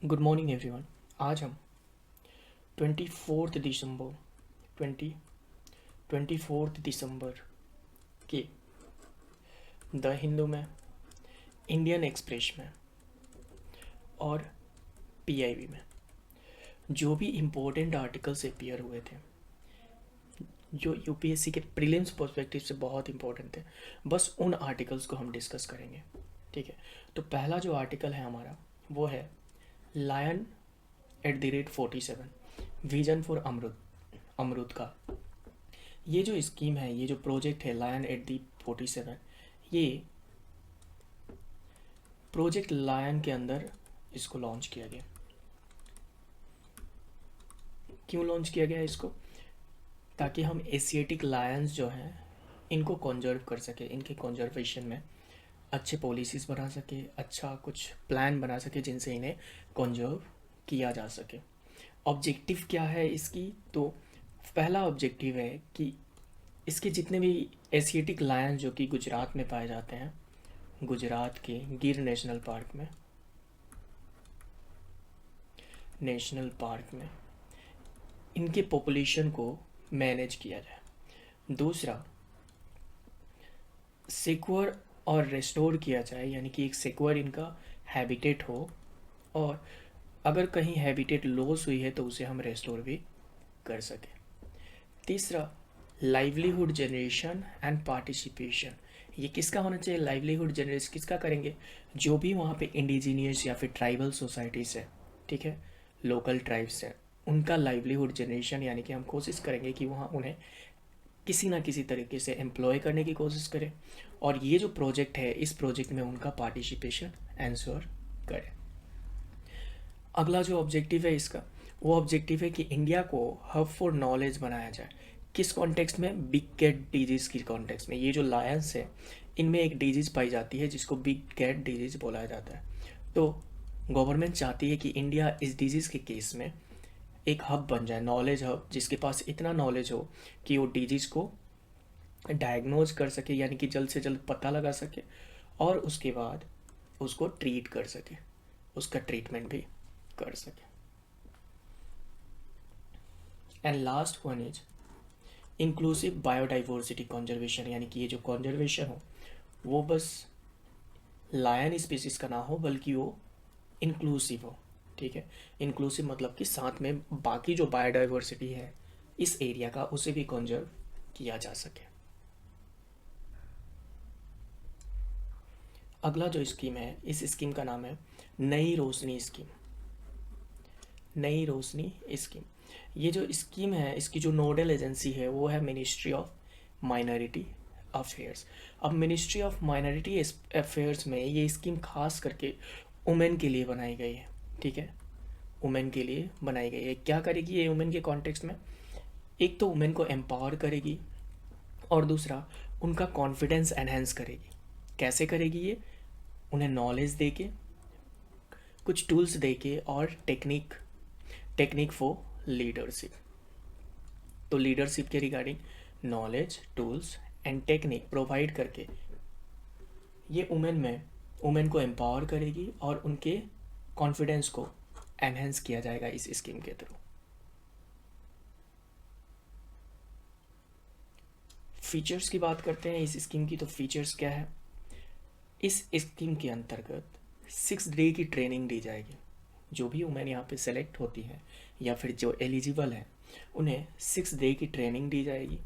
Good morning everyone. आज हम 24 दिसंबर 20 24 दिसंबर के द हिंदू में, इंडियन एक्सप्रेस में और पीआईबी में जो भी इम्पोर्टेंट आर्टिकल्स अपीयर हुए थे, जो यूपीएससी के प्रीलिम्स पर्सपेक्टिव से बहुत इंपॉर्टेंट थे, बस उन आर्टिकल्स को हम डिस्कस करेंगे। ठीक है, तो पहला जो आर्टिकल है हमारा वो है लायन @47 विजन फॉर अमरुद का। ये जो स्कीम है, ये जो प्रोजेक्ट है लायन @47, ये प्रोजेक्ट लायन के अंदर इसको लॉन्च किया गया। क्यों लॉन्च किया गया इसको? ताकि हम एशियाटिक लायंस जो हैं इनको कंजर्व कर सके, इनके कंजर्वेशन में अच्छे पॉलिसीज़ बना सके, अच्छा कुछ प्लान बना सके जिनसे इन्हें कंजर्व किया जा सके। ऑब्जेक्टिव क्या है इसकी? तो पहला ऑब्जेक्टिव है कि इसके जितने भी एशियाटिक लायन जो कि गुजरात में पाए जाते हैं, गुजरात के गिर नेशनल पार्क में इनके पॉपुलेशन को मैनेज किया जाए। दूसरा, सिक्योर और रेस्टोर किया जाए, यानी कि एक सिक्योर इनका हैबिटेट हो, और अगर कहीं हैबिटेट लॉस हुई है तो उसे हम रेस्टोर भी कर सकें। तीसरा, लाइवलीहुड जनरेशन एंड पार्टिसिपेशन। ये किसका होना चाहिए? लाइवलीहुड जनरेशन किसका करेंगे? जो भी वहाँ पे इंडिजीनियस या फिर ट्राइबल सोसाइटीज़ है, ठीक है, लोकल ट्राइब्स हैं, उनका लाइवलीहुड जनरेशन, यानी कि हम कोशिश करेंगे कि वहाँ उन्हें किसी ना किसी तरीके से एम्प्लॉय करने की कोशिश करें, और ये जो प्रोजेक्ट है इस प्रोजेक्ट में उनका पार्टिसिपेशन एंश्योर करें। अगला जो ऑब्जेक्टिव है इसका, वो ऑब्जेक्टिव है कि इंडिया को हब फॉर नॉलेज बनाया जाए। किस कॉन्टेक्स्ट में? बिग कैट डिजीज़ की कॉन्टेक्स्ट में। ये जो लायंस है इनमें एक डिजीज़ पाई जाती है जिसको बिग कैट डिजीज़ बोला जाता है। तो गवर्नमेंट चाहती है कि इंडिया इस डिजीज़ के केस में एक हब बन जाए, नॉलेज हब, जिसके पास इतना नॉलेज हो कि वो डिजीज़ को डायग्नोज कर सके, यानी कि जल्द से जल्द पता लगा सके, और उसके बाद उसको ट्रीट कर सके, उसका ट्रीटमेंट भी कर सके। And last one is inclusive biodiversity conservation, यानी कि ये जो कंजर्वेशन हो वो बस लायन स्पीसीज का ना हो बल्कि वो इंक्लूसिव हो। ठीक है, इंक्लूसिव मतलब कि साथ में बाकी जो बायोडाइवर्सिटी है इस एरिया का उसे भी कंजर्व किया जा सके। अगला जो स्कीम है, इस स्कीम का नाम है नई रोशनी स्कीम। नई रोशनी स्कीम, ये जो स्कीम है इसकी जो नोडल एजेंसी है वो है मिनिस्ट्री ऑफ माइनॉरिटी अफेयर्स। अब मिनिस्ट्री ऑफ माइनॉरिटी अफेयर्स में ये स्कीम खास करके वुमेन के लिए बनाई गई है। ठीक है, वुमेन के लिए बनाई गई है। क्या करेगी ये वुमेन के कॉन्टेक्स्ट में? एक तो वुमेन को एम्पावर करेगी, और दूसरा उनका कॉन्फिडेंस एनहेंस करेगी। कैसे करेगी ये? उन्हें नॉलेज दे के, कुछ टूल्स दे के, और टेक्निक फॉर लीडरशिप। तो लीडरशिप के regarding knowledge, tools and technique provide करके ये वुमेन को एम्पावर करेगी और उनके कॉन्फिडेंस को एनहेंस किया जाएगा इस स्कीम के थ्रू। फीचर्स की बात करते हैं इस स्कीम की, तो फीचर्स क्या है? इस स्कीम के अंतर्गत 6 डे की ट्रेनिंग दी जाएगी। जो भी वुमेन यहाँ पे सेलेक्ट होती हैं या फिर जो एलिजिबल हैं उन्हें 6 डे की ट्रेनिंग दी जाएगी।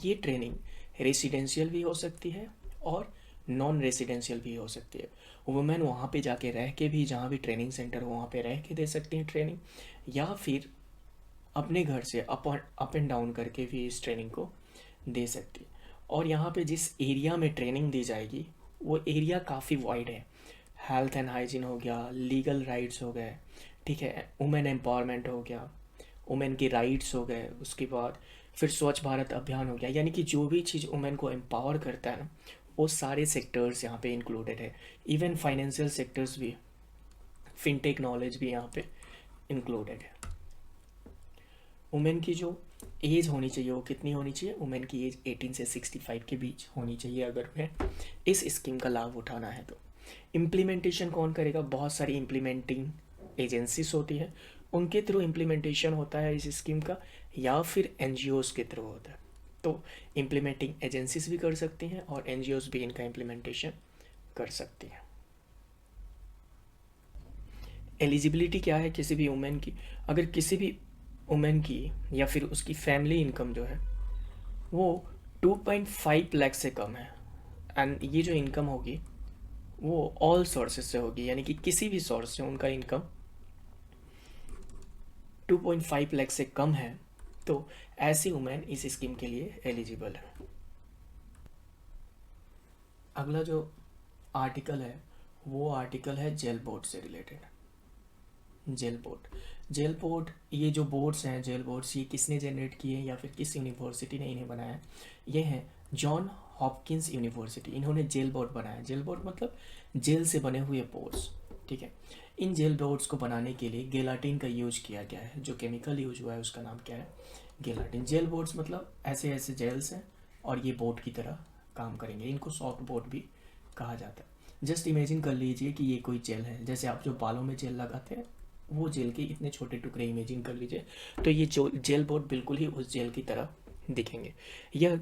ये ट्रेनिंग रेसिडेंशियल भी हो सकती है और नॉन रेसिडेंशियल भी हो सकती है। वुमेन वहाँ पे जाके रह के भी, जहाँ भी ट्रेनिंग सेंटर हो वहाँ पे रह के दे सकती हैं ट्रेनिंग, या फिर अपने घर से अप एंड डाउन करके भी इस ट्रेनिंग को दे सकती है। और यहाँ पे जिस एरिया में ट्रेनिंग दी जाएगी वो एरिया काफ़ी वाइड है। हेल्थ एंड हाइजीन हो गया, लीगल राइट्स हो गए, ठीक है, वुमेन एम्पावरमेंट हो गया, वुमेन के राइट्स हो गए, उसके बाद फिर स्वच्छ भारत अभियान हो गया, यानी कि जो भी चीज़ वुमेन को एम्पावर करता है ना वो सारे सेक्टर्स यहाँ पे इंक्लूडेड है। इवन फाइनेंशियल सेक्टर्स भी, फिनटेक नॉलेज भी यहाँ पे इंक्लूडेड है। वुमेन की जो एज होनी चाहिए वो कितनी होनी चाहिए? वुमेन की एज 18 से 65 के बीच होनी चाहिए अगर उन्हें इस स्कीम का लाभ उठाना है तो। इम्प्लीमेंटेशन कौन करेगा? बहुत सारी इम्प्लीमेंटिंग एजेंसीज होती हैं उनके थ्रू इम्प्लीमेंटेशन होता है इस स्कीम का, या फिर एनजीओज़ के थ्रू होता है। तो इम्प्लीमेंटिंग एजेंसीज भी कर सकती हैं और एनजीओज़ भी इनका इम्प्लीमेंटेशन कर सकती हैं। एलिजिबिलिटी क्या है किसी भी वुमेन की? अगर किसी भी वुमेन की या फिर उसकी फैमिली इनकम जो है वो 2.5 लाख से कम है, एंड ये जो इनकम होगी वो ऑल सोर्सेज से होगी, यानी कि किसी भी सोर्स से उनका इनकम 2.5 लाख से कम है, तो ऐसी वुमेन इस स्कीम के लिए एलिजिबल है। अगला जो आर्टिकल है वो आर्टिकल है जेल बोर्ड से रिलेटेड। जेल बोर्ड ये जो बोर्ड्स हैं, जेल बोर्ड्स, ये किसने जनरेट किए या फिर किस यूनिवर्सिटी ने इन्हें बनाया? ये हैं जॉन हॉपकिंस यूनिवर्सिटी, इन्होंने जेल बोर्ड बनाया। जेल बोर्ड मतलब जेल से बने हुए बोर्ड्स, ठीक है। इन जेल बोर्ड्स को बनाने के लिए गेलाटिन का यूज किया गया है। जो केमिकल यूज हुआ है उसका नाम क्या है? गेलाटिन। जेल बोर्ड्स मतलब ऐसे ऐसे जेल्स हैं और ये बोर्ड की तरह काम करेंगे। इनको सॉफ्ट बोर्ड भी कहा जाता है। जस्ट इमेजिन कर लीजिए कि ये कोई जेल है, जैसे आप जो बालों में जेल लगाते हैं वो जेल के इतने छोटे टुकड़े इमेजिन कर लीजिए, तो ये जो जेल बोर्ड बिल्कुल ही उस जेल की तरह दिखेंगे। यह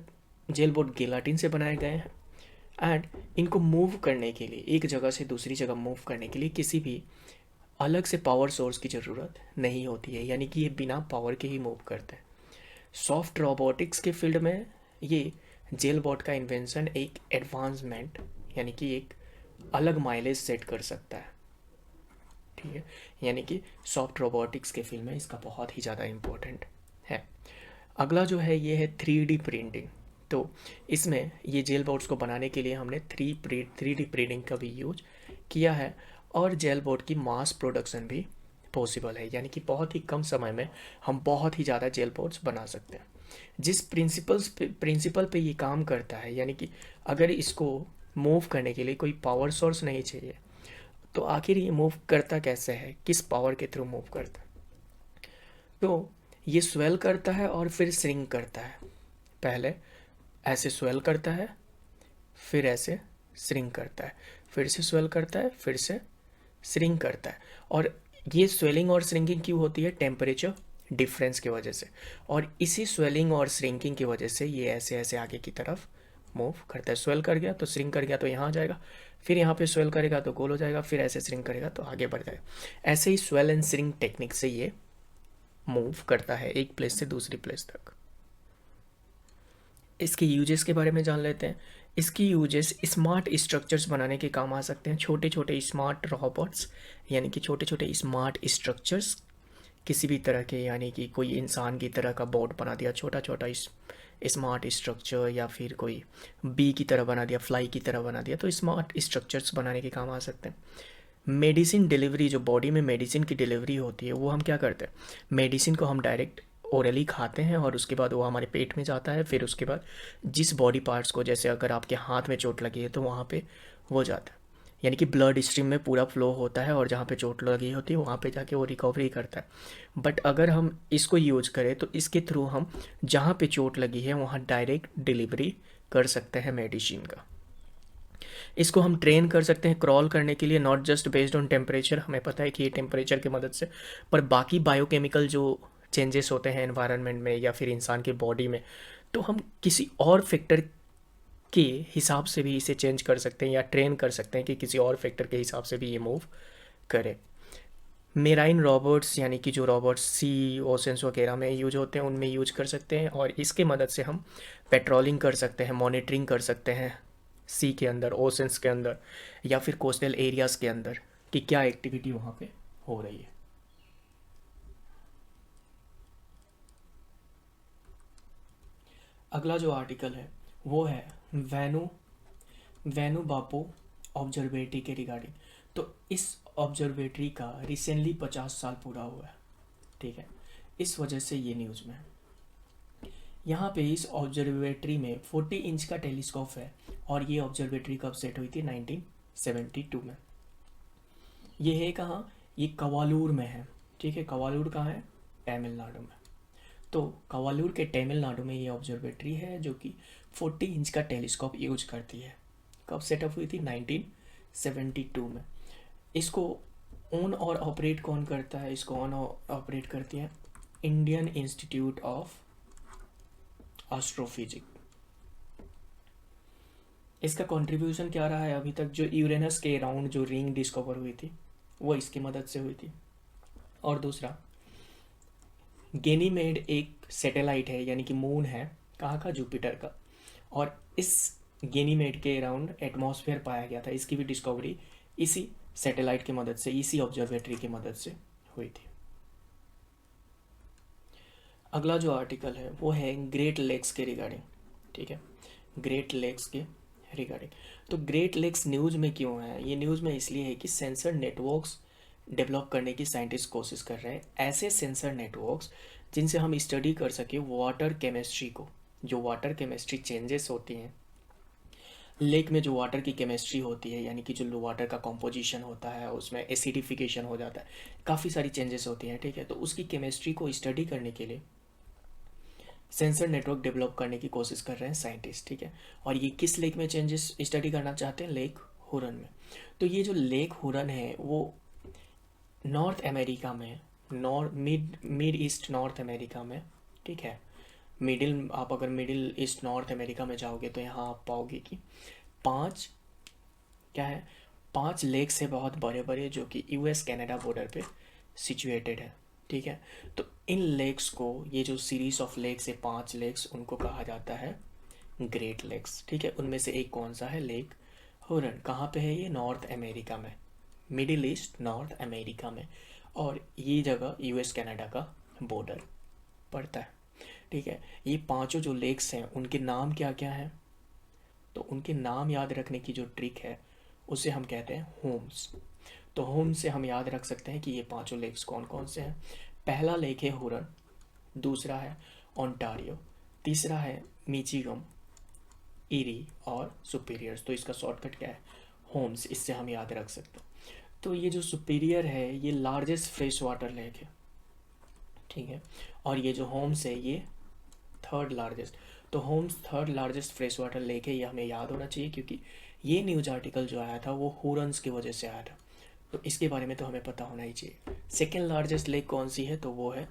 जेल बोर्ड गेलाटिन से बनाए गए हैं एंड इनको मूव करने के लिए, एक जगह से दूसरी जगह मूव करने के लिए किसी भी अलग से पावर सोर्स की ज़रूरत नहीं होती है, यानी कि ये बिना पावर के ही मूव करते हैं। सॉफ्ट रोबोटिक्स के फील्ड में ये जेल बोर्ड का इन्वेंशन एक एडवांसमेंट, यानी कि एक अलग माइलेज सेट कर सकता है, ठीक है। यानी कि सॉफ्ट रोबोटिक्स के फील्ड में इसका बहुत ही ज़्यादा इम्पोर्टेंट है। अगला जो है ये है 3D प्रिंटिंग। तो इसमें ये जेल बोर्ड्स को बनाने के लिए हमने 3D प्रिंटिंग का भी यूज किया है और जेल बोर्ड की मास प्रोडक्शन भी पॉसिबल है, यानी कि बहुत ही कम समय में हम बहुत ही ज़्यादा जेल बोर्ड्स बना सकते हैं। जिस प्रिंसिपल पे ये काम करता है, यानी कि अगर इसको मूव करने के लिए कोई पावर सोर्स नहीं चाहिए, तो आखिर ये मूव करता कैसे है, किस पावर के थ्रू मूव करता है? तो ये स्वेल करता है और फिर श्रिंक करता है। पहले ऐसे स्वेल करता है, फिर ऐसे श्रिंक करता है, फिर से स्वेल करता है, फिर से श्रिंक करता है। और ये स्वेलिंग और श्रिंकिंग क्यों होती है? टेम्परेचर डिफरेंस की वजह से। और इसी स्वेलिंग और श्रिंकिंग की वजह से ये ऐसे ऐसे आगे की तरफ मूव करता है। स्वेल कर गया तो श्रिंक कर गया तो यहाँ आ जाएगा, फिर यहाँ पे स्वेल करेगा तो गोल हो जाएगा, फिर ऐसे श्रिंक करेगा तो आगे बढ़ जाएगा। ऐसे ही स्वेल एंड श्रिंक टेक्निक से ये मूव करता है एक प्लेस से दूसरी प्लेस तक। इसके यूजेस के बारे में जान लेते हैं। इसकी यूजेस स्मार्ट स्ट्रक्चर्स बनाने के काम आ सकते हैं। छोटे छोटे स्मार्ट रोबोट्स, यानी कि छोटे छोटे स्मार्ट स्ट्रक्चर्स किसी भी तरह के, यानी कि कोई इंसान की तरह का बोर्ड बना दिया, छोटा छोटा स्मार्ट स्ट्रक्चर, या फिर कोई बी की तरह बना दिया, फ्लाई की तरह बना दिया, तो स्मार्ट स्ट्रक्चर्स बनाने के काम आ सकते हैं। मेडिसिन डिलीवरी, जो बॉडी में मेडिसिन की डिलीवरी होती है वो हम क्या करते हैं? मेडिसिन को हम डायरेक्ट ओरली खाते हैं और उसके बाद वो हमारे पेट में जाता है। फिर उसके बाद जिस बॉडी पार्ट्स को, जैसे अगर आपके हाथ में चोट लगी है तो वहाँ पे वो जाता है, यानी कि ब्लड स्ट्रीम में पूरा फ्लो होता है और जहाँ पे चोट लगी होती है वहाँ पे जाके वो रिकवरी करता है। बट अगर हम इसको यूज करें तो इसके थ्रू हम जहाँ पे चोट लगी है वहाँ डायरेक्ट डिलीवरी कर सकते हैं मेडिसिन का। इसको हम ट्रेन कर सकते हैं क्रॉल करने के लिए, not just based on temperature, हमें पता है कि ये टेम्परेचर की मदद से, पर बाकी बायोकेमिकल जो चेंजेस होते हैं एनवायरनमेंट में या फिर इंसान के बॉडी में, तो हम किसी और फैक्टर के हिसाब से भी इसे चेंज कर सकते हैं या ट्रेन कर सकते हैं कि किसी और फैक्टर के हिसाब से भी ये मूव करे। मेराइन रोबोट्स, यानी कि जो रोबोट्स सी ओशंस वगैरह में यूज होते हैं उनमें यूज कर सकते हैं, और इसके मदद से हम पेट्रोलिंग कर सकते हैं, मॉनिटरिंग कर सकते हैं सी के अंदर, ओशंस के अंदर या फिर कोस्टल एरियाज़ के अंदर कि क्या एक्टिविटी वहाँ पे हो रही है। अगला जो आर्टिकल है वो है वैनू बापू ऑब्जर्वेटरी के रिगार्डिंग। तो इस ऑब्जर्वेटरी का रिसेंटली 50 साल पूरा हुआ है, ठीक है, इस वजह से ये न्यूज़ में है। यहाँ पे इस ऑब्जर्वेटरी में 40 इंच का टेलीस्कोप है और ये ऑब्जर्वेटरी कब सेट हुई थी? 1972 में। ये है कहाँ? ये कवालूर में है, ठीक है। कवालूर कहाँ है? तमिलनाडु में। तो कवालूर के तमिलनाडु में ये ऑब्जर्वेटरी है जो कि 40 इंच का टेलीस्कोप यूज करती है। कब सेटअप हुई थी? 1972 में। इसको ओन और ऑपरेट कौन करता है? इसको ऑन ऑपरेट करती है इंडियन इंस्टीट्यूट ऑफ एस्ट्रोफिजिक्स। इसका कंट्रीब्यूशन क्या रहा है अभी तक? जो यूरेनस के अराउंड जो रिंग डिस्कवर हुई थी वो इसकी मदद से हुई थी। और दूसरा, गेनीमेड एक सैटेलाइट है, यानी कि मून है, कहाँ का? जुपिटर का। और इस गेनीमेड के अराउंड एटमॉस्फेयर पाया गया था, इसकी भी डिस्कवरी इसी सैटेलाइट की मदद से, इसी ऑब्जर्वेटरी की मदद से हुई थी। अगला जो आर्टिकल है वो है ग्रेट लेक्स के रिगार्डिंग। ठीक है, ग्रेट लेक्स के रिगार्डिंग। तो ग्रेट लेक्स न्यूज़ में क्यों है? ये न्यूज़ में इसलिए है कि सेंसर नेटवर्क्स डेवलप करने की साइंटिस्ट कोशिश कर रहे हैं, ऐसे सेंसर नेटवर्क्स जिनसे हम स्टडी कर सके वाटर केमिस्ट्री को। जो वाटर केमिस्ट्री चेंजेस होती हैं लेक में, जो वाटर की केमिस्ट्री होती है, यानी कि जो वाटर का कॉम्पोजिशन होता है, उसमें एसिडिफिकेशन हो जाता है, काफ़ी सारी चेंजेस होती हैं। ठीक है, तो उसकी केमिस्ट्री को स्टडी करने के लिए सेंसर नेटवर्क डेवलप करने की कोशिश कर रहे हैं साइंटिस्ट। ठीक है, और ये किस लेक में चेंजेस स्टडी करना चाहते हैं? लेक हुरन में। तो ये जो लेक हुरन है वो नॉर्थ अमेरिका में, मिड ईस्ट नॉर्थ अमेरिका में। ठीक है, मिडिल, आप अगर मिडिल ईस्ट नॉर्थ अमेरिका में जाओगे तो यहाँ आप पाओगे कि 5 क्या है, 5 लेक्स है बहुत बड़े बड़े, जो कि यूएस कनाडा बॉर्डर पे सिचुएटेड है। ठीक है, तो इन लेक्स को, ये जो सीरीज ऑफ लेक्स है 5 लेक्स, उनको कहा जाता है ग्रेट लेक्स। ठीक है, उनमें से एक कौन सा है? Lake Huron. कहाँ पे है ये? नॉर्थ अमेरिका में, मिडिल ईस्ट नॉर्थ अमेरिका में। और ये जगह यूएस कनाडा का बॉर्डर पड़ता है। ठीक है, ये पांचों जो लेक्स हैं उनके नाम क्या क्या हैं? तो उनके नाम याद रखने की जो ट्रिक है उसे हम कहते हैं होम्स। तो होम्स से हम याद रख सकते हैं कि ये पांचों लेक्स कौन कौन से हैं। पहला लेक है हुरन, दूसरा है ओंटारियो, तीसरा है मिचिगम, इरी और सुपीरियर्स। तो इसका शॉर्टकट क्या है? होम्स। इससे हम याद रख सकते हैं। तो ये जो सुपीरियर है ये लार्जेस्ट फ्रेश वाटर लेक है। ठीक है, और ये जो होम्स है ये थर्ड लार्जेस्ट। तो होम्स third largest fresh water lake है, ये हमें याद होना चाहिए, क्योंकि ये न्यूज आर्टिकल जो आया था वो हुरन्स की वजह से आया था। तो इसके बारे में तो हमें पता होना ही चाहिए। सेकेंड लार्जेस्ट लेक कौन सी है? तो वो है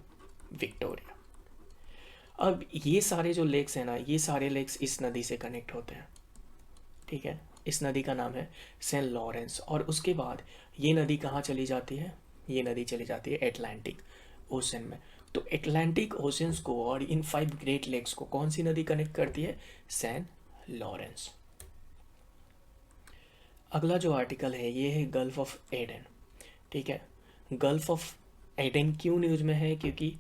विक्टोरिया। अब ये सारे जो लेक्स हैं ना, ये सारे लेक्स इस नदी से कनेक्ट होते हैं। ठीक है, इस नदी का नाम है सेंट लॉरेंस। और उसके बाद ये नदी कहाँ चली जाती है? ये नदी चली जाती है एटलांटिक ओशन में। तो एटलांटिक ओशंस को और इन 5 ग्रेट लेक्स को कौन सी नदी कनेक्ट करती है? Saint Lawrence. अगला जो आर्टिकल है ये है गल्फ ऑफ एडन। ठीक है, गल्फ ऑफ एडन क्यों न्यूज़ में है? क्योंकि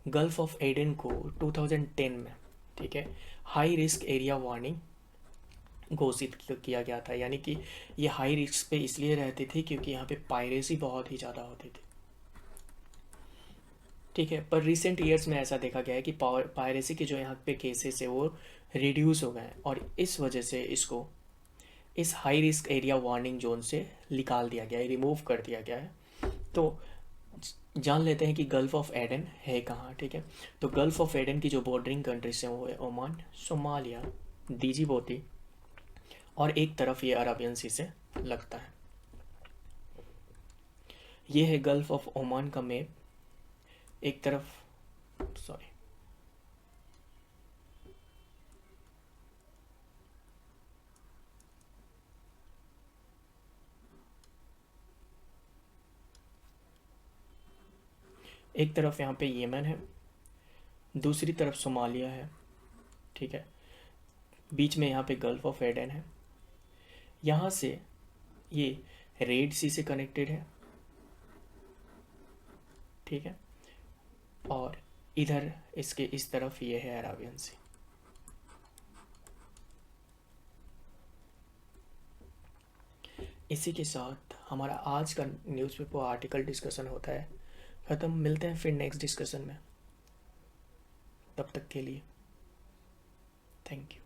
गल्फ ऑफ एडन को 2010 में, ठीक है, हाई रिस्क एरिया वार्निंग घोषित किया गया था। यानी कि ये हाई रिस्क पे इसलिए रहती थी क्योंकि यहाँ पे पायरेसी बहुत ही ज़्यादा होती थी। ठीक है, पर रिसेंट ईयर्स में ऐसा देखा गया है कि पायरेसी के जो यहाँ पे केसेस है वो रिड्यूस हो गए हैं, और इस वजह से इसको इस high risk area warning zone से निकाल दिया गया है, रिमूव कर दिया गया है। तो जान लेते हैं कि गल्फ ऑफ एडन है कहाँ। ठीक है, तो गल्फ ऑफ एडन की जो बॉर्डरिंग कंट्रीज हैं वो है ओमान, सोमालिया, डिजिबोती, और एक तरफ ये अरबियन सी से लगता है। ये है गल्फ ऑफ ओमान का मैप। एक तरफ, सॉरी, एक तरफ यहाँ पे येमन है, दूसरी तरफ सोमालिया है। ठीक है, बीच में यहाँ पे गल्फ ऑफ एडन है। यहाँ से ये रेड सी से कनेक्टेड है। ठीक है, और इधर इसके इस तरफ ये है अराबियन सी। इसी के साथ हमारा आज का न्यूज़पेपर आर्टिकल डिस्कशन होता है ख़त्म। मिलते हैं फिर नेक्स्ट डिस्कशन में, तब तक के लिए थैंक यू।